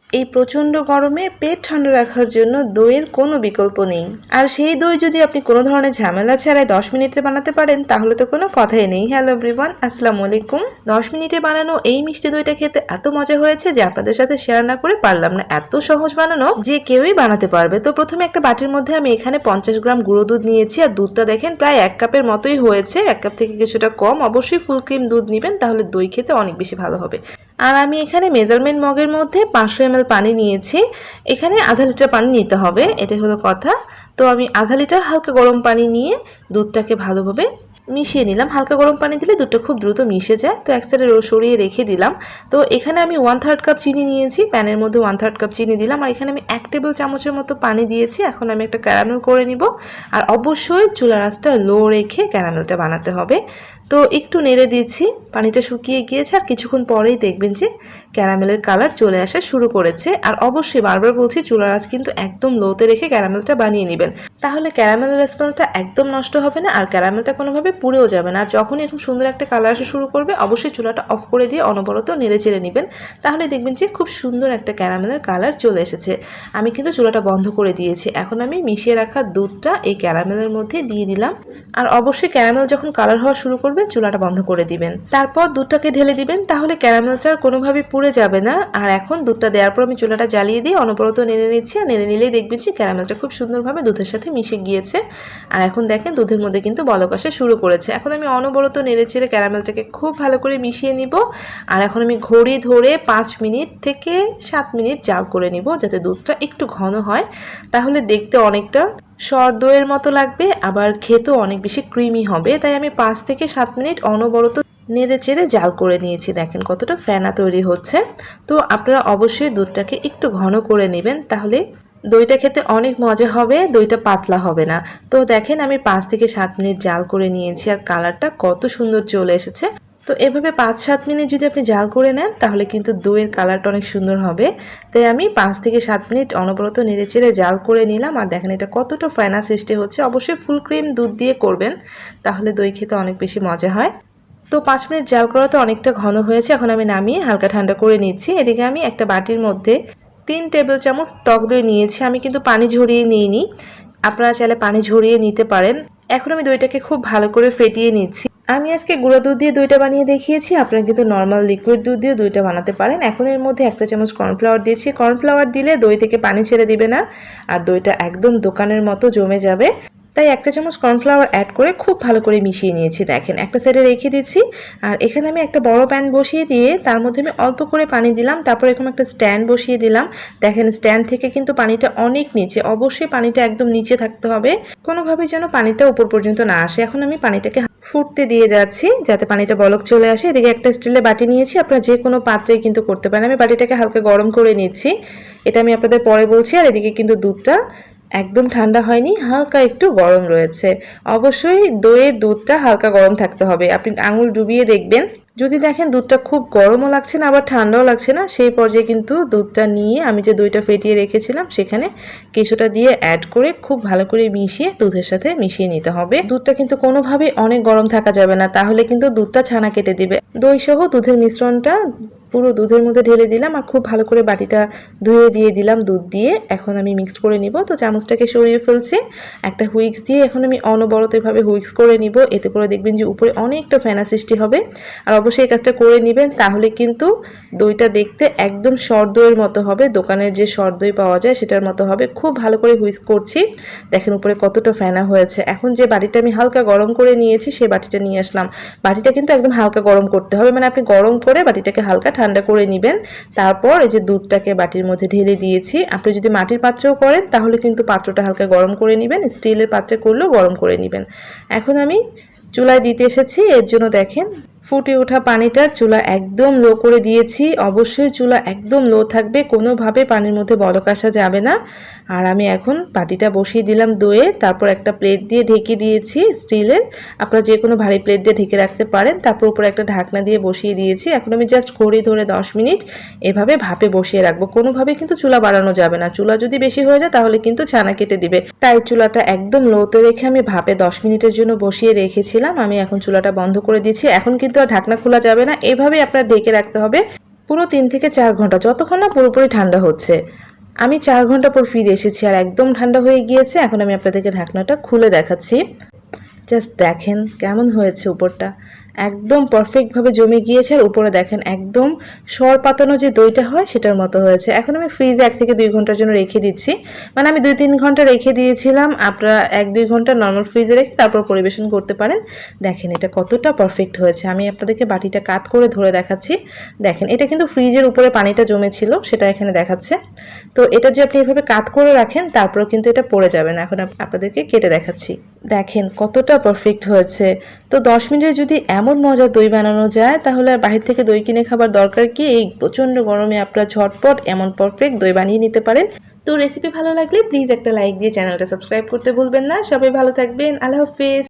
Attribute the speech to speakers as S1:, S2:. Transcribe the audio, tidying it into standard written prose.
S1: এই প্রচণ্ড গরমে পেট ঠান্ডা রাখার জন্য দইয়ের কোনো বিকল্প নেই। আর সেই দই যদি আপনি কোনো ধরনের ঝামেলা ছাড়াই 10 মিনিটে বানাতে পারেন তাহলে তো কোনো কথাই নেই। হ্যালো এভরিওয়ান, আসসালামু আলাইকুম। 10 মিনিটে বানানো এই মিষ্টি দইটা খেতে এত মজা হয়েছে যে আপনাদের সাথে শেয়ার না করে পারলাম না। এত সহজ বানানো যে কেউই বানাতে পারবে। তো প্রথমে একটা বাটির মধ্যে আমি এখানে 50 গ্রাম গুঁড়ো দুধ নিয়েছি, আর দুধটা দেখেন প্রায় 1 কাপের মতোই হয়েছে, 1 কাপ থেকে কিছুটা কম। অবশ্যই ফুল ক্রিম দুধ নেবেন, তাহলে দই খেতে অনেক বেশি ভালো হবে। আর আমি এখানে মেজারমেন্ট মগের মধ্যে 500 ml পানি নিয়েছি। এখানে আধা লিটার পানি নিতে হবে, এটাই হলো কথা। তো আমি আধা লিটার হালকা গরম পানি নিয়ে দুধটাকে ভালোভাবে মিশিয়ে নিলাম। হালকা গরম পানি দিলে দুধটা খুব দ্রুত মিশে যায়। তো এক সাইডে সরিয়ে রেখে দিলাম। তো এখানে আমি 1/3 কাপ চিনি নিয়েছি, প্যানের মধ্যে 1/3 কাপ চিনি দিলাম। আর এখানে আমি 1 টেবিল চামচের মতো পানি দিয়েছি। এখন আমি একটা ক্যারামেল করে নিব। আর অবশ্যই চুলার আঁচটা লো রেখে ক্যারামেলটা বানাতে হবে। তো একটু নেড়ে দিয়েছি, পানিটা শুকিয়ে গিয়েছে। আর কিছুক্ষণ পরেই দেখবেন যে ক্যারামেলের কালার চলে আসা শুরু করেছে। আর অবশ্যই বারবার বলছি, চুলার আঁচ কিন্তু একদম লোতে রেখে ক্যারামেলটা বানিয়ে নেবেন, তাহলে ক্যারামেলের স্মেলটা একদম নষ্ট হবে না, আর ক্যারামেলটা কোনোভাবে পুড়েও যাবে না। আর যখনই এরকম সুন্দর একটা কালার আসা শুরু করবে অবশ্যই চুলাটা অফ করে দিয়ে অনবরত নেড়ে চেড়ে নেবেন, তাহলে দেখবেন যে খুব সুন্দর একটা ক্যারামেলের কালার চলে এসেছে। আমি কিন্তু চুলাটা বন্ধ করে দিয়েছি। এখন আমি মিশিয়ে রাখা দুধটা এই ক্যারামেলের মধ্যে দিয়ে দিলাম। আর অবশ্যই ক্যারামেল যখন কালার হওয়া শুরু করবে চুলাটা বন্ধ করে দিবেন, তারপর দুধটাকে ঢেলে দিবেন, তাহলে ক্যারামেলটা কোনোভাবে পুড়ে যাবে না। আর এখন দুধটা দেওয়ার পর আমি চুলাটা জ্বালিয়ে দিয়ে অনবরত নেড়ে নিচ্ছি। আর নেড়ে নিলেই দেখবেন যে ক্যারামেলটা খুব সুন্দরভাবে দুধের সাথে মিশে গিয়েছে। আর এখন দেখেন দুধের মধ্যে কিন্তু বলক আসা শুরু করেছে। এখন আমি অনবরত নেড়ে চেড়ে ক্যারামেলটাকে খুব ভালো করে মিশিয়ে নিব। আর এখন আমি ঘড়ি ধরে 5 মিনিট থেকে 7 মিনিট জাল করে নিব, যাতে দুধটা একটু ঘন হয়, তাহলে দেখতে অনেকটা সর দইয়ের মতো লাগবে, আবার খেতেও অনেক বেশি ক্রিমি হবে। তাই আমি 5 থেকে 7 মিনিট অনবরত নেড়ে চেড়ে জাল করে নিয়েছি। দেখেন কতটা ফেনা তৈরি হচ্ছে। তো আপনারা অবশ্যই দুধটাকে একটু ঘন করে নেবেন, তাহলে দইটা খেতে অনেক মজা হবে, দইটা পাতলা হবে না। তো দেখেন আমি 5 থেকে 7 মিনিট জাল করে নিয়েছি, আর কালারটা কত সুন্দর চলে এসেছে। তো এভাবে 5-7 মিনিট যদি আপনি জাল করে নেন তাহলে কিন্তু দইয়ের কালারটা অনেক সুন্দর হবে। তাই আমি 5 থেকে 7 মিনিট অনবরত নেড়েচেড়ে জাল করে নিলাম। আর দেখেন এটা কতটা ফেনা সৃষ্টি হচ্ছে। অবশ্যই ফুল ক্রিম দুধ দিয়ে করবেন, তাহলে দই খেতে অনেক বেশি মজা হয়। তো 5 মিনিট জাল করাতে অনেকটা ঘন হয়েছে। এখন আমি নামিয়ে হালকা ঠান্ডা করে নিচ্ছি। এদিকে আমি একটা বাটির মধ্যে 3 টেবিল চামচ টক দই নিয়েছি। আমি কিন্তু পানি ঝরিয়ে নিইনি, আপনারা চাইলে পানি ঝরিয়ে নিতে পারেন। এখন আমি দইটাকে খুব ভালো করে ফেটিয়ে নিচ্ছি। আমি আজকে গুঁড়া দুধ দিয়ে দইটা বানিয়ে দেখিয়েছি, আপনারা কিন্তু নর্মাল লিকুইড দুধ দিয়ে দইটা বানাতে পারেন। এখন এর মধ্যে 1 চা চামচ কর্নফ্লাওয়ার দিয়েছি। কর্নফ্লাওয়ার দিলে দই থেকে পানি ছেড়ে দিবে না, আর দইটা একদম দোকানের মতো জমে যাবে। তাই 1 চা চামচ কর্নফ্লাওয়ার অ্যাড করে খুব ভালো করে মিশিয়ে নিয়েছি। দেখেন একটা সাইডে রেখে দিচ্ছি। আর এখানে আমি একটা বড় প্যান বসিয়ে দিয়ে তার মধ্যে আমি অল্প করে পানি দিলাম। তারপর এরকম একটা স্ট্যান্ড বসিয়ে দিলাম। দেখেন স্ট্যান্ড থেকে কিন্তু পানিটা অনেক নিচে, অবশ্যই পানিটা একদম নিচে থাকতে হবে, কোনোভাবে যেন পানিটা উপর পর্যন্ত না আসে। এখন আমি পানিটাকে ফুটতে দিয়ে যাচ্ছি যাতে পানিটা বলক চলে আসে। এদিকে একটা স্টিলের বাটি নিয়েছি, আপনারা যে কোনো পাত্রেই কিন্তু করতে পারেন। আমি বাটিটাকে হালকা গরম করে নিচ্ছি, এটা আমি আপনাদের পরে বলছি। আর এদিকে কিন্তু দুধটা একদম ঠান্ডা হয়নি, হালকা একটু গরম রয়েছে। অবশ্যই দইয়ের দুধটা হালকা গরম থাকতে হবে। আপনি আঙুল ডুবিয়ে দেখবেন, যদি দেখেন দুধটা খুব গরমও লাগছে না আবার ঠান্ডাও লাগছে না, সেই পর্যায়ে কিন্তু দুধটা নিয়ে আমি যে দইটা ফেটিয়ে রেখেছিলাম সেখানে কিছুটা দিয়ে অ্যাড করে খুব ভালো করে মিশিয়ে দুধের সাথে মিশিয়ে নিতে হবে। দুধটা কিন্তু কোনোভাবেই অনেক গরম থাকা যাবে না, তাহলে কিন্তু দুধটা ছানা কেটে দিবে। দই সহ দুধের মিশ্রণটা পুরো দুধের মধ্যে ঢেলে দিলাম, আর খুব ভালো করে বাটিটা ধুয়ে দিয়ে দিলাম দুধ দিয়ে। এখন আমি মিক্সড করে নিব। তো চামচটাকে সরিয়ে ফেলছি, একটা হুইক্স দিয়ে এখন আমি অনবরত এভাবে হুইক্স করে নিব। এতে করে দেখবেন যে উপরে অনেকটা ফেনা সৃষ্টি হবে। আর অবশ্যই এই কাজটা করে নেবেন, তাহলে কিন্তু দইটা দেখতে একদম সর দইয়ের মতো হবে, দোকানের যে সর দই পাওয়া যায় সেটার মতো হবে। খুব ভালো করে হুইস্ক করছি, দেখেন উপরে কতটা ফেনা হয়েছে। এখন যে বাটিটা আমি হালকা গরম করে নিয়েছি সেই বাটিটা নিয়ে আসলাম। বাটিটা কিন্তু একদম হালকা গরম করতে হবে, মানে আপনি গরম করে বাটিটাকে হালকা ঠান্ডা করে নেবেন। তারপর এই যে দুধটাকে বাটির মধ্যে ঢেলে দিয়েছি। আপনি যদি মাটির পাত্রেও করেন তাহলে কিন্তু পাত্রটা হালকা গরম করে নেবেন, স্টিলের পাত্রে করলেও গরম করে নেবেন। এখন আমি চুলায় দিতে এসেছি, এর জন্য দেখেন ফুটে ওঠা পানিটার চুলা একদম লো করে দিয়েছি। অবশ্যই চুলা একদম লো থাকবে, কোনোভাবে পানির মধ্যে বলক আসা যাবে না। আর আমি এখন বাটিটা বসিয়ে দিলাম দইয়ের, তারপর একটা প্লেট দিয়ে ঢেকে দিয়েছি স্টিলের, আপনারা যে কোনো ভারী প্লেট দিয়ে ঢেকে রাখতে পারেন। তারপর উপরে একটা ঢাকনা দিয়ে বসিয়ে দিয়েছি। এখন আমি জাস্ট ঘড়ি ধরে 10 মিনিট এভাবে ভাপে বসিয়ে রাখবো, কোনোভাবে কিন্তু চুলা বাড়ানো যাবে না। চুলা যদি বেশি হয়ে যায় তাহলে কিন্তু ছানা কেটে দিবে, তাই চুলাটা একদম লোতে রেখে আমি ভাপে 10 মিনিটের জন্য বসিয়ে রেখেছিলাম। আমি এখন চুলাটা বন্ধ করে দিয়েছি। এখন কিন্তু আর ঢাকনা খোলা যাবে না, এভাবেই আপনার ঢেকে রাখতে হবে। পুরো 3 থেকে 4 ঘন্টা, যতক্ষণ না পুরোপুরি ঠান্ডা হচ্ছে। আমি 4 ঘন্টা পর ফিরে এসেছি আর একদম ঠান্ডা হয়ে গিয়েছে। এখন আমি আপনাদেরকে ঢাকনাটা খুলে দেখাচ্ছি। জাস্ট দেখেন কেমন হয়েছে উপরটা, একদম পারফেক্টভাবে জমে গিয়েছে। আর উপরে দেখেন একদম সর পাতানো যে দইটা হয় সেটার মতো হয়েছে। এখন আমি ফ্রিজে 1 থেকে 2 ঘন্টার জন্য রেখে দিচ্ছি। মানে আমি 2-3 ঘন্টা রেখে দিয়েছিলাম, আপনারা 1-2 ঘন্টা নর্মাল ফ্রিজে রেখে তারপর পরিবেশন করতে পারেন। দেখেন এটা কতটা পারফেক্ট হয়েছে। আমি আপনাদেরকে বাটিটা কাত করে ধরে দেখাচ্ছি। দেখেন এটা কিন্তু ফ্রিজের উপরে পানিটা জমেছিল, সেটা এখানে দেখাচ্ছে। তো এটা যে আপনি এভাবে কাত করে রাখেন তারপরেও কিন্তু এটা পড়ে যাবে না। এখন আপনাদেরকে কেটে দেখাচ্ছি। দেখেন কতটা পারফেক্ট হয়েছে। তো 10 মিনিটে যদি এমন মজার দই বানানো যায় তাহলে আর বাহির থেকে দই কিনে খাবার দরকার কি? এই প্রচণ্ড গরমে আপনারা ঝটপট এমন পারফেক্ট দই বানিয়ে নিতে পারেন। তো রেসিপি ভালো লাগলে প্লিজ একটা লাইক দিয়ে চ্যানেলটা সাবস্ক্রাইব করতে ভুলবেন না। সবাই ভালো থাকবেন। আল্লাহ হাফেজ।